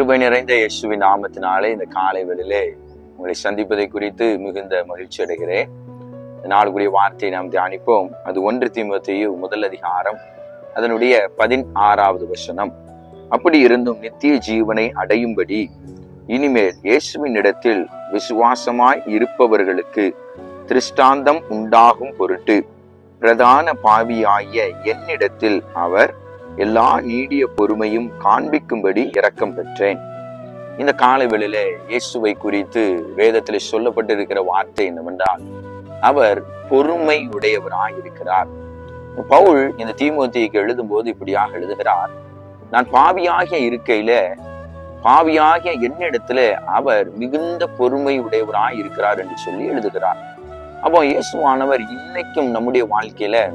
கிருபை நிறைந்த இயேசுவின் நாமத்தினாலே இந்த காலை வேளையிலே உங்களை சந்திப்பதை குறித்து மிகுந்த மகிழ்ச்சி அடைகிறேன். இந்த நாளுக்குரிய வார்த்தையை நாம் தியானிப்போம். அது 1 தீமோத்தேயு 1 அதிகாரம் அதனுடைய 16வது வசனம். அப்படி இருந்தும் நித்திய ஜீவனை அடையும்படி இனிமேல் இயேசுவின் இடத்தில் விசுவாசமாய் இருப்பவர்களுக்கு திருஷ்டாந்தம் உண்டாகும் பொருட்டு பிரதான பாவியாகிய என்னிடத்தில் அவர் எல்லா நீடிய பொறுமையும் காண்பிக்கும்படி இரக்கம் பெற்றேன். இந்த காலை வேளையிலே இயேசுவை குறித்து வேதத்திலே சொல்லப்பட்டிருக்கிற வார்த்தை என்னவென்றால், அவர் பொறுமை உடையவராய் இருக்கிறார். பவுல் இந்த தீமோத்தேயுக்கு எழுதும் போது இப்படியாக எழுதுகிறார், நான் பாவியாகிய இருக்கையில பாவியாகிய என்னிடத்துல அவர் மிகுந்த பொறுமை உடையவராய் இருக்கிறார் என்று சொல்லி எழுதுகிறார். அப்போ இயேசுவானவர் இன்னைக்கும் நம்முடைய வாழ்க்கையில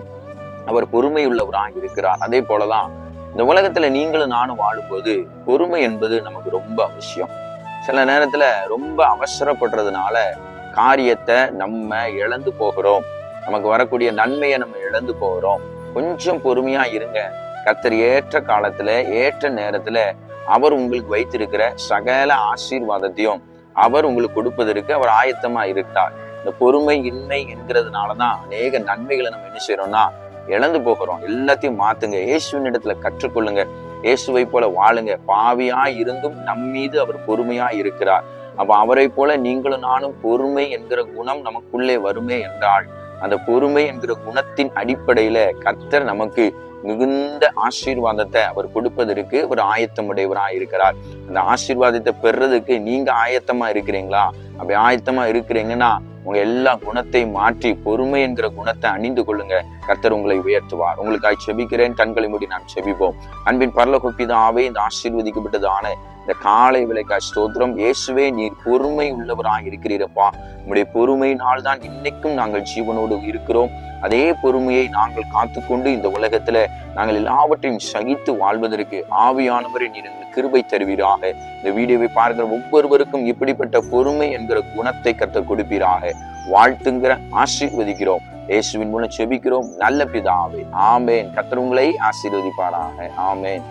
அவர் பொறுமை உள்ளவராக இருக்கிறார். அதே போலதான் இந்த உலகத்துல நீங்களும் நானும் வாழும்போது பொறுமை என்பது நமக்கு ரொம்ப அவசியம். சில நேரத்துல ரொம்ப அவசரப்படுறதுனால காரியத்தை நம்ம இழந்து போகிறோம், நமக்கு வரக்கூடிய நன்மையை நம்ம இழந்து போகிறோம். கொஞ்சம் பொறுமையா இருங்க. கர்த்தர் ஏற்ற காலத்துல ஏற்ற நேரத்துல அவர் உங்களுக்கு வைத்திருக்கிற சகல ஆசீர்வாதத்தையும் அவர் உங்களுக்கு கொடுப்பதற்கு அவர் ஆயத்தமா இருக்கிறார். இந்த பொறுமை இன்மை என்கிறதுனாலதான் அநேக நன்மைகளை நம்ம என்ன செய்யறோம்னா இழந்து போகிறோம். எல்லாத்தையும் மாத்துங்க. இயேசுவின் இடத்துல கற்றுக்கொள்ளுங்க. இயேசுவை போல வாழுங்க. பாவியா இருந்தும் நம் மீது அவர் பொறுமையா இருக்கிறார். அப்ப அவரை போல நீங்களும் நானும் பொறுமை என்கிற குணம் நமக்குள்ளே வருமே என்றால், அந்த பொறுமை என்கிற குணத்தின் அடிப்படையில கர்த்தர் நமக்கு மிகுந்த ஆசீர்வாதத்தை அவர் கொடுப்பதற்கு ஒரு ஆயத்தமுடையவராக இருக்கிறார். அந்த ஆசீர்வாதத்தை பெறுறதுக்கு நீங்க ஆயத்தமா இருக்கிறீங்களா? அப்படி ஆயத்தமா இருக்கிறீங்கன்னா உங்க எல்லா குணத்தையும் மாற்றி பொறுமை என்கிற குணத்தை அணிந்து கொள்ளுங்க. கர்த்தர் உங்களை உயர்த்துவார். உங்களுக்காக செபிக்கிறேன். கண்களை மூடி நாம் செபிப்போம். அன்பின் பரலோக பிதாவே, இந்த ஆசீர்வதிக்கப்பட்டதான இந்த காலை வேளைக்காய் ஸ்தோத்திரம். இயேசுவே, நீர் பொறுமை உள்ளவராக இருக்கிறீரப்பா. உங்களுடைய பொறுமையினால் தான் இன்னைக்கும் நாங்கள் ஜீவனோடு இருக்கிறோம். அதே பொறுமையை நாங்கள் காத்துக்கொண்டு இந்த உலகத்துல நாங்கள் எல்லாவற்றையும் சகித்து வாழ்வதற்கு ஆவியானவரை நீர் எங்களுக்கு கிருபை தருவீராக. இந்த வீடியோவை பார்க்கிற ஒவ்வொருவருக்கும் இப்படிப்பட்ட பொறுமை என்கிற குணத்தை கர்த்தர் கொடுப்பீராக. வாழ்த்துங்கிற ஆசீர்வதிக்கிறோம். இயேசுவின் மூலம் செபிக்கிறோம் நல்ல பிதாவே. ஆமேன். கர்த்தர் உங்களை ஆசீர்வதிப்பாராக. ஆமேன்.